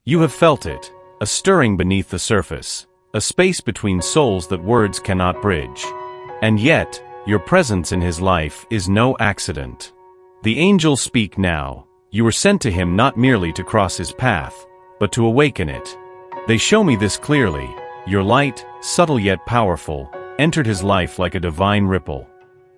You have felt it, a stirring beneath the surface, a space between souls that words cannot bridge. And yet, your presence in his life is no accident. The angels speak now. You were sent to him not merely to cross his path, but to awaken it. They show me this clearly. Your light, subtle yet powerful, entered his life like a divine ripple.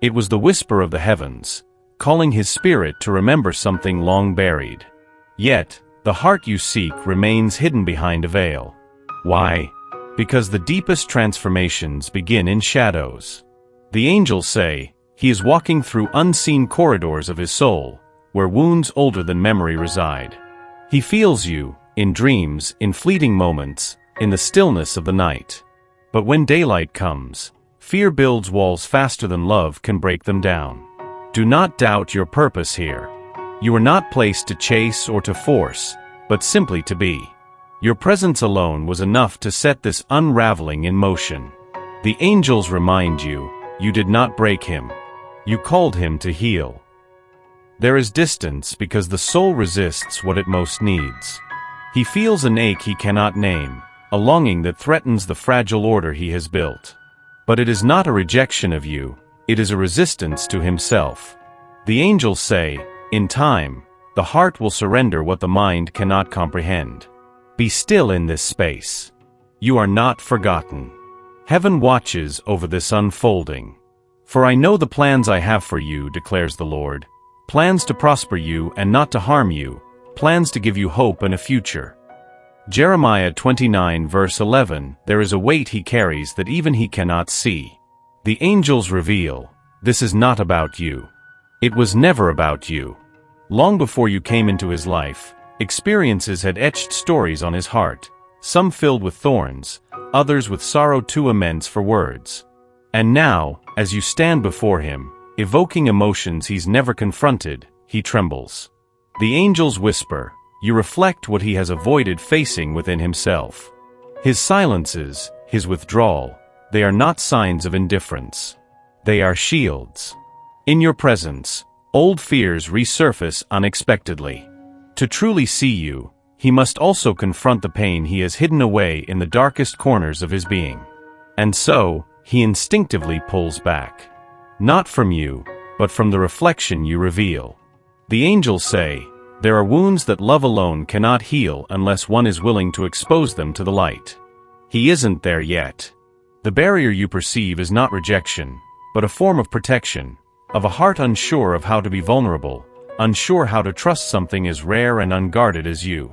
It was the whisper of the heavens, calling his spirit to remember something long buried. Yet, the heart you seek remains hidden behind a veil. Why? Because the deepest transformations begin in shadows. The angels say, he is walking through unseen corridors of his soul, where wounds older than memory reside. He feels you, in dreams, in fleeting moments, in the stillness of the night. But when daylight comes, fear builds walls faster than love can break them down. Do not doubt your purpose here. You are not placed to chase or to force, but simply to be. Your presence alone was enough to set this unraveling in motion. The angels remind you, you did not break him. You called him to heal. There is distance because the soul resists what it most needs. He feels an ache he cannot name, a longing that threatens the fragile order he has built. But it is not a rejection of you, it is a resistance to himself. The angels say, in time, the heart will surrender what the mind cannot comprehend. Be still in this space. You are not forgotten. Heaven watches over this unfolding. For I know the plans I have for you, declares the Lord. Plans to prosper you and not to harm you, plans to give you hope and a future. Jeremiah 29 verse 11, there is a weight he carries that even he cannot see. The angels reveal, this is not about you. It was never about you. Long before you came into his life, experiences had etched stories on his heart, some filled with thorns, others with sorrow too immense for words. And now, as you stand before him, evoking emotions he's never confronted, he trembles. The angels whisper, you reflect what he has avoided facing within himself. His silences, his withdrawal, they are not signs of indifference. They are shields. In your presence, old fears resurface unexpectedly. To truly see you, he must also confront the pain he has hidden away in the darkest corners of his being. And so, he instinctively pulls back. Not from you, but from the reflection you reveal. The angels say, there are wounds that love alone cannot heal unless one is willing to expose them to the light. He isn't there yet. The barrier you perceive is not rejection, but a form of protection, of a heart unsure of how to be vulnerable, unsure how to trust something as rare and unguarded as you.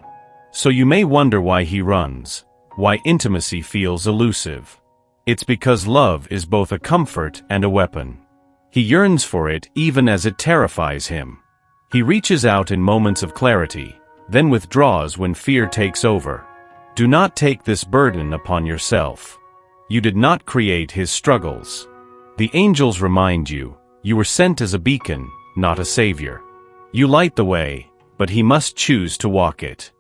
So you may wonder why he runs, why intimacy feels elusive. It's because love is both a comfort and a weapon. He yearns for it even as it terrifies him. He reaches out in moments of clarity, then withdraws when fear takes over. Do not take this burden upon yourself. You did not create his struggles. The angels remind you, you were sent as a beacon, not a savior. You light the way, but he must choose to walk it.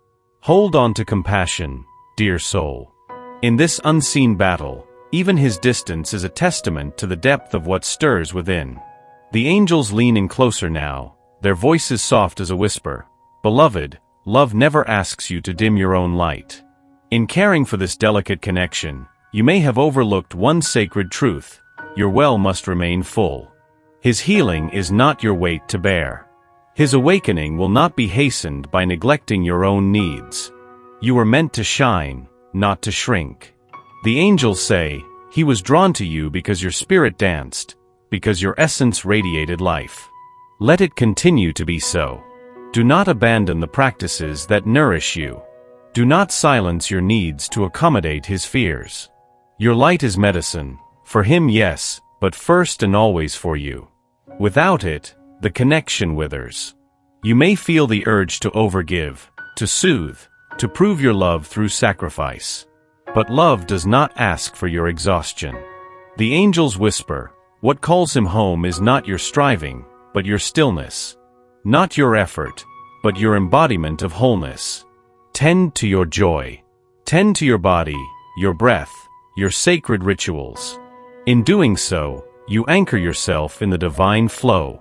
Hold on to compassion, dear soul. In this unseen battle, even his distance is a testament to the depth of what stirs within. The angels lean in closer now, their voices soft as a whisper. Beloved, love never asks you to dim your own light. In caring for this delicate connection, you may have overlooked one sacred truth: your well must remain full. His healing is not your weight to bear. His awakening will not be hastened by neglecting your own needs. You were meant to shine, not to shrink. The angels say, he was drawn to you because your spirit danced, because your essence radiated life. Let it continue to be so. Do not abandon the practices that nourish you. Do not silence your needs to accommodate his fears. Your light is medicine, for him yes, but first and always for you. Without it, the connection withers. You may feel the urge to overgive, to soothe, to prove your love through sacrifice. But love does not ask for your exhaustion. The angels whisper, what calls him home is not your striving, but your stillness. Not your effort, but your embodiment of wholeness. Tend to your joy. Tend to your body, your breath, your sacred rituals. In doing so, you anchor yourself in the divine flow.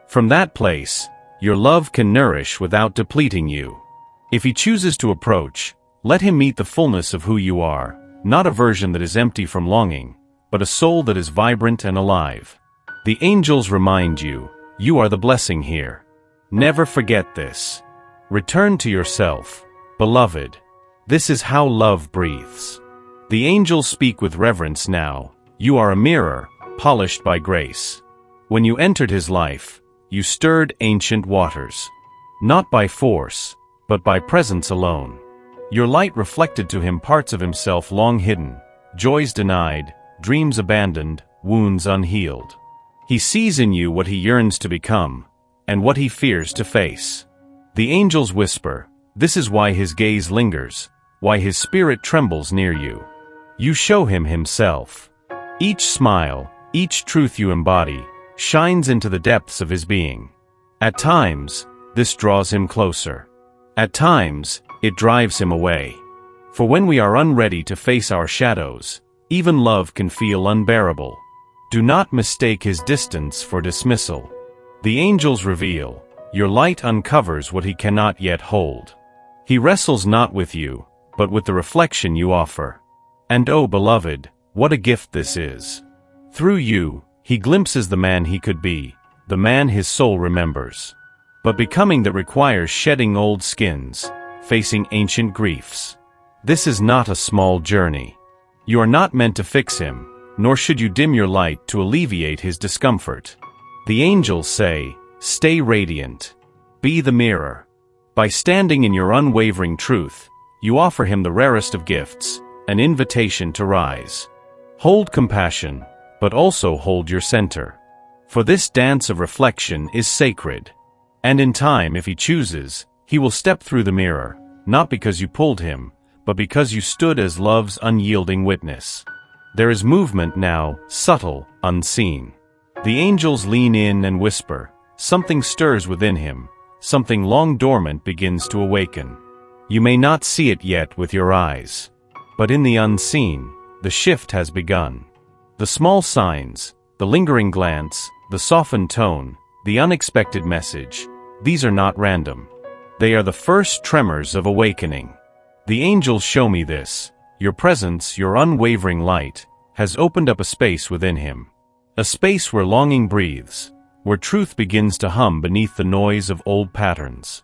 From that place, your love can nourish without depleting you. If he chooses to approach, Let him meet the fullness of who you are, not a version that is empty from longing, but a soul that is vibrant and alive. The angels remind you, you are the blessing here. Never forget this. Return to yourself, beloved. This is how love breathes. The angels speak with reverence now. You are a mirror, polished by grace. When you entered his life, you stirred ancient waters. Not by force, but by presence alone. Your light reflected to him parts of himself long hidden, joys denied, dreams abandoned, wounds unhealed. He sees in you what he yearns to become, and what he fears to face. The angels whisper, this is why his gaze lingers, why his spirit trembles near you. You show him himself. Each smile, each truth you embody, shines into the depths of his being. At times, this draws him closer. At times, it drives him away. For when we are unready to face our shadows, even love can feel unbearable. Do not mistake his distance for dismissal. The angels reveal, your light uncovers what he cannot yet hold. He wrestles not with you, but with the reflection you offer. And oh beloved, what a gift this is. Through you, he glimpses the man he could be, the man his soul remembers. But becoming that requires shedding old skins, facing ancient griefs. This is not a small journey. You are not meant to fix him, nor should you dim your light to alleviate his discomfort. The angels say, stay radiant. Be the mirror. By standing in your unwavering truth, you offer him the rarest of gifts, an invitation to rise. Hold compassion, but also hold your center. For this dance of reflection is sacred. And in time, if he chooses, he will step through the mirror, not because you pulled him, but because you stood as love's unyielding witness. There is movement now, subtle, unseen. The angels lean in and whisper, something stirs within him, something long dormant begins to awaken. You may not see it yet with your eyes. But in the unseen, the shift has begun. The small signs, the lingering glance, the softened tone, the unexpected message, these are not random. They are the first tremors of awakening. The angels show me this. Your presence, your unwavering light, has opened up a space within him. A space where longing breathes, where truth begins to hum beneath the noise of old patterns.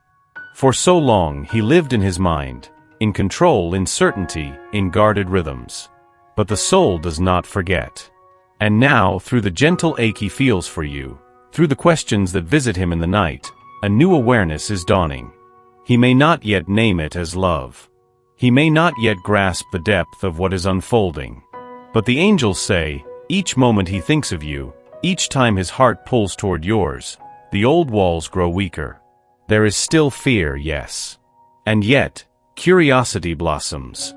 For so long he lived in his mind, in control, in certainty, in guarded rhythms. But the soul does not forget. And now, through the gentle ache he feels for you, through the questions that visit him in the night, a new awareness is dawning. He may not yet name it as love. He may not yet grasp the depth of what is unfolding. But the angels say, each moment he thinks of you, each time his heart pulls toward yours, the old walls grow weaker. There is still fear, yes. And yet, curiosity blossoms.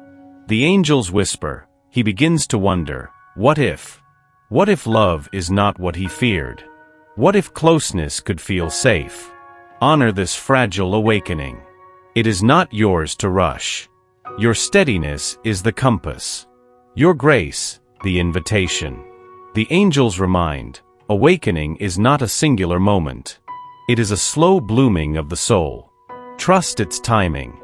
The angels whisper, he begins to wonder, what if? What if love is not what he feared? What if closeness could feel safe? Honor this fragile awakening. It is not yours to rush. Your steadiness is the compass. Your grace, the invitation. The angels remind, awakening is not a singular moment. It is a slow blooming of the soul. Trust its timing.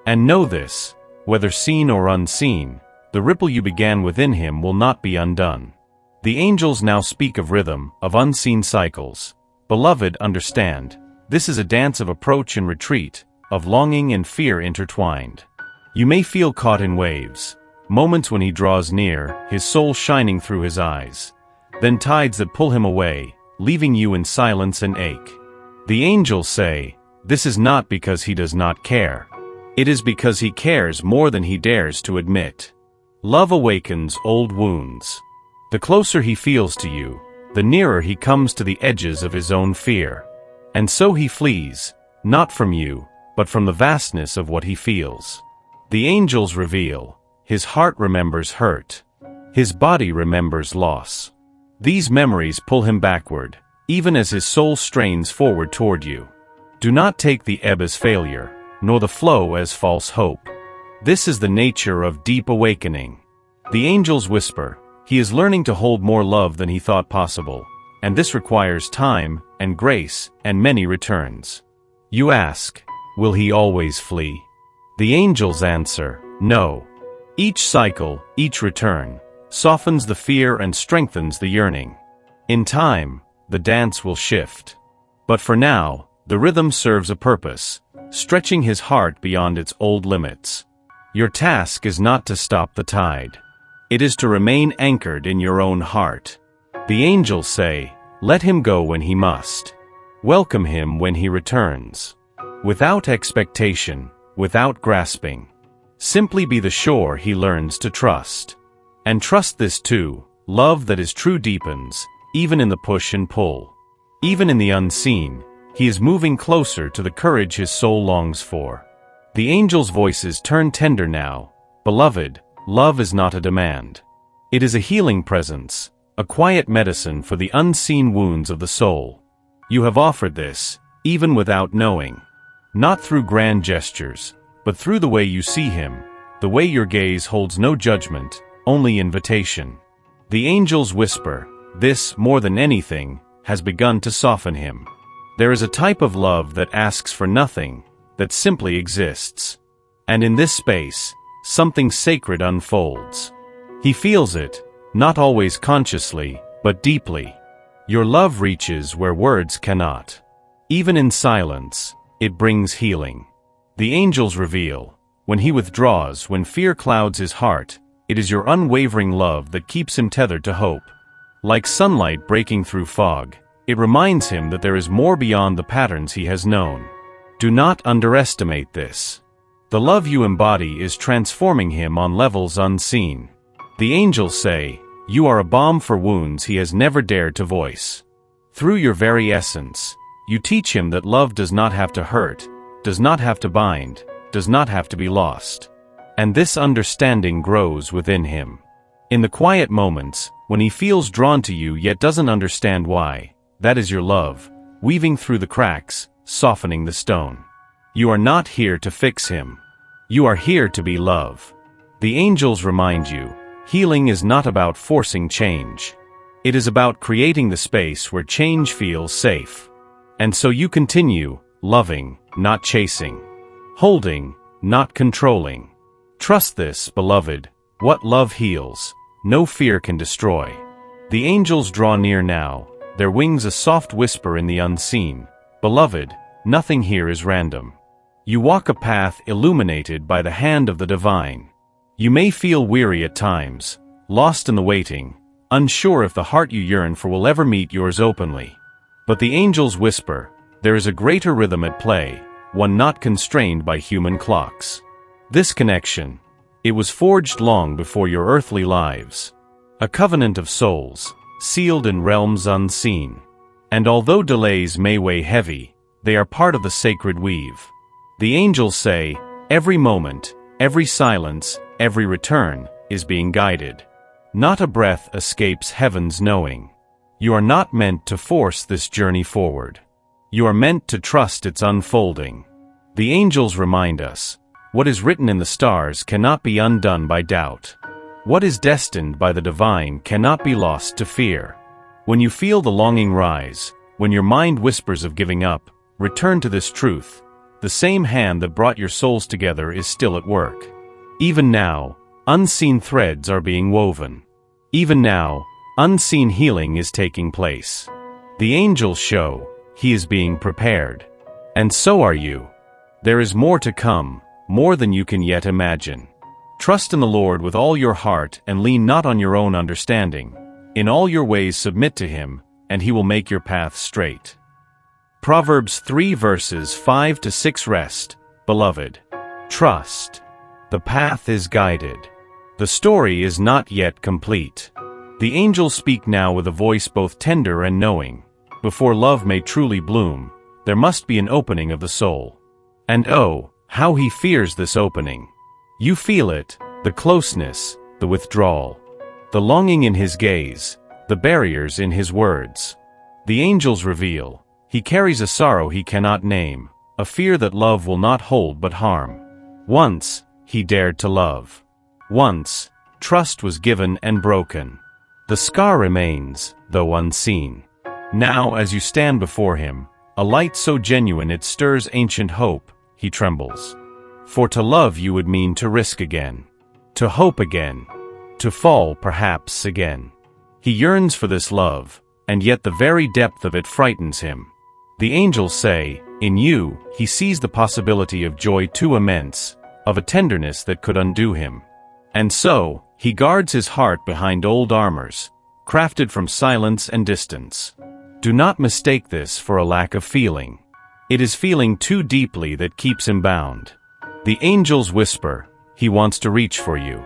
And know this, whether seen or unseen, the ripple you began within him will not be undone. The angels now speak of rhythm, of unseen cycles. Beloved, understand, this is a dance of approach and retreat, of longing and fear intertwined. You may feel caught in waves, moments when he draws near, his soul shining through his eyes, then tides that pull him away, leaving you in silence and ache. The angels say, this is not because he does not care. It is because he cares more than he dares to admit. Love awakens old wounds. The closer he feels to you, the nearer he comes to the edges of his own fear. And so he flees, not from you, but from the vastness of what he feels. The angels reveal, his heart remembers hurt. His body remembers loss. These memories pull him backward, even as his soul strains forward toward you. Do not take the ebb as failure, nor the flow as false hope. This is the nature of deep awakening. The angels whisper, he is learning to hold more love than he thought possible, and this requires time, and grace, and many returns. You ask, will he always flee? The angels answer, No. Each cycle, each return, softens the fear and strengthens the yearning. In time, the dance will shift. But for now, the rhythm serves a purpose, stretching his heart beyond its old limits. Your task is not to stop the tide. It is to remain anchored in your own heart. The angels say, let him go when he must. Welcome him when he returns. Without expectation, without grasping. Simply be the shore he learns to trust. And trust this too, love that is true deepens, even in the push and pull. Even in the unseen, he is moving closer to the courage his soul longs for. The angels' voices turn tender now. Beloved, love is not a demand. It is a healing presence, a quiet medicine for the unseen wounds of the soul. You have offered this, even without knowing. Not through grand gestures, but through the way you see him, the way your gaze holds no judgment, only invitation. The angels whisper, this, more than anything, has begun to soften him. There is a type of love that asks for nothing, that simply exists. And in this space, something sacred unfolds. He feels it, not always consciously, but deeply. Your love reaches where words cannot. Even in silence, it brings healing. The angels reveal, when he withdraws, when fear clouds his heart, it is your unwavering love that keeps him tethered to hope. Like sunlight breaking through fog, it reminds him that there is more beyond the patterns he has known. Do not underestimate this. The love you embody is transforming him on levels unseen. The angels say, you are a balm for wounds he has never dared to voice. Through your very essence, you teach him that love does not have to hurt, does not have to bind, does not have to be lost. And this understanding grows within him. In the quiet moments, when he feels drawn to you yet doesn't understand why, that is your love, weaving through the cracks, softening the stone. You are not here to fix him. You are here to be love. The angels remind you, healing is not about forcing change. It is about creating the space where change feels safe. And so you continue, loving, not chasing. Holding, not controlling. Trust this, beloved, what love heals, no fear can destroy. The angels draw near now, their wings a soft whisper in the unseen. Beloved, nothing here is random. You walk a path illuminated by the hand of the divine. You may feel weary at times, lost in the waiting, unsure if the heart you yearn for will ever meet yours openly. But the angels whisper, there is a greater rhythm at play, one not constrained by human clocks. This connection, it was forged long before your earthly lives. A covenant of souls, sealed in realms unseen. And although delays may weigh heavy, they are part of the sacred weave. The angels say, every moment, every silence, every return, is being guided. Not a breath escapes heaven's knowing. You are not meant to force this journey forward. You are meant to trust its unfolding. The angels remind us, what is written in the stars cannot be undone by doubt. What is destined by the divine cannot be lost to fear. When you feel the longing rise, when your mind whispers of giving up, return to this truth. The same hand that brought your souls together is still at work. Even now, unseen threads are being woven. Even now, unseen healing is taking place. The angels show, he is being prepared. And so are you. There is more to come, more than you can yet imagine. Trust in the Lord with all your heart and lean not on your own understanding. In all your ways submit to him, and he will make your path straight. Proverbs 3 verses 5 to 6 Rest, beloved. Trust. The path is guided. The story is not yet complete. The angels speak now with a voice both tender and knowing. Before love may truly bloom, there must be an opening of the soul. And oh, how he fears this opening. You feel it, the closeness, the withdrawal, the longing in his gaze, the barriers in his words. The angels reveal, he carries a sorrow he cannot name, a fear that love will not hold but harm. Once, he dared to love. Once, trust was given and broken. The scar remains, though unseen. Now, as you stand before him, a light so genuine it stirs ancient hope, he trembles. For to love you would mean to risk again, to hope again, to fall perhaps again. He yearns for this love, and yet the very depth of it frightens him. The angels say, in you, he sees the possibility of joy too immense, of a tenderness that could undo him. And so, he guards his heart behind old armors, crafted from silence and distance. Do not mistake this for a lack of feeling. It is feeling too deeply that keeps him bound. The angels whisper, he wants to reach for you.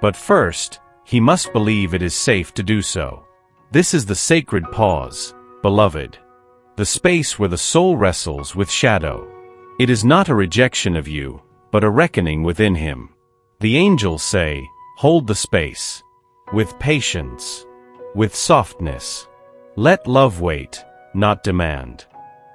But first, he must believe it is safe to do so. This is the sacred pause, beloved. The space where the soul wrestles with shadow. It is not a rejection of you, but a reckoning within him. The angels say, hold the space. With patience. With softness. Let love wait, not demand.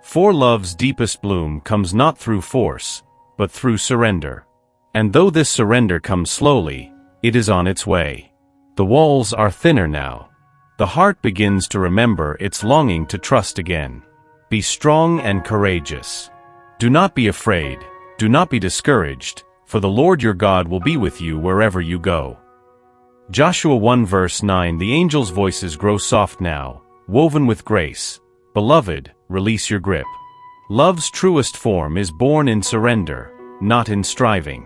For love's deepest bloom comes not through force, but through surrender. And though this surrender comes slowly, it is on its way. The walls are thinner now. The heart begins to remember its longing to trust again. Be strong and courageous. Do not be afraid, do not be discouraged, for the Lord your God will be with you wherever you go. Joshua 1 verse 9. The angels' voices grow soft now, woven with grace. Beloved, release your grip. Love's truest form is born in surrender, not in striving.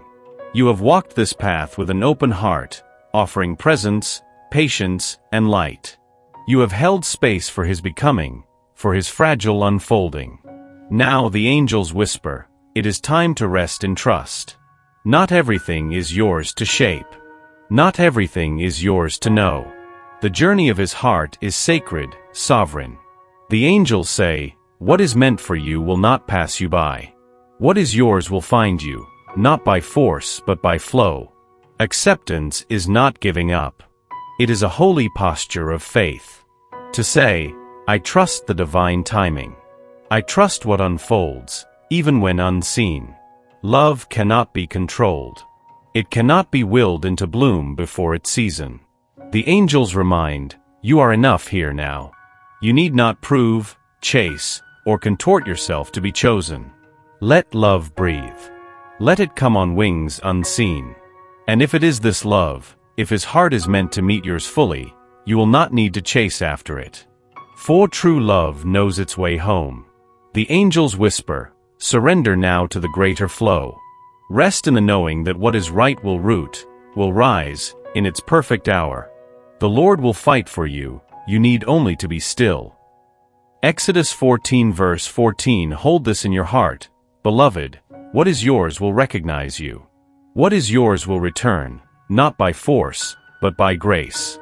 You have walked this path with an open heart, offering presence, patience, and light. You have held space for his becoming, for his fragile unfolding. Now the angels whisper, it is time to rest in trust. Not everything is yours to shape. Not everything is yours to know. The journey of his heart is sacred, sovereign. The angels say, what is meant for you will not pass you by. What is yours will find you, not by force but by flow. Acceptance is not giving up. It is a holy posture of faith. To say, I trust the divine timing. I trust what unfolds, even when unseen. Love cannot be controlled. It cannot be willed into bloom before its season. The angels remind, you are enough here now. You need not prove, chase, or contort yourself to be chosen. Let love breathe. Let it come on wings unseen. And if it is this love, if his heart is meant to meet yours fully, you will not need to chase after it. For true love knows its way home. The angels whisper, surrender now to the greater flow. Rest in the knowing that what is right will root, will rise, in its perfect hour. The Lord will fight for you, you need only to be still. Exodus 14 verse 14. Hold this in your heart, beloved, what is yours will recognize you. What is yours will return, not by force, but by grace.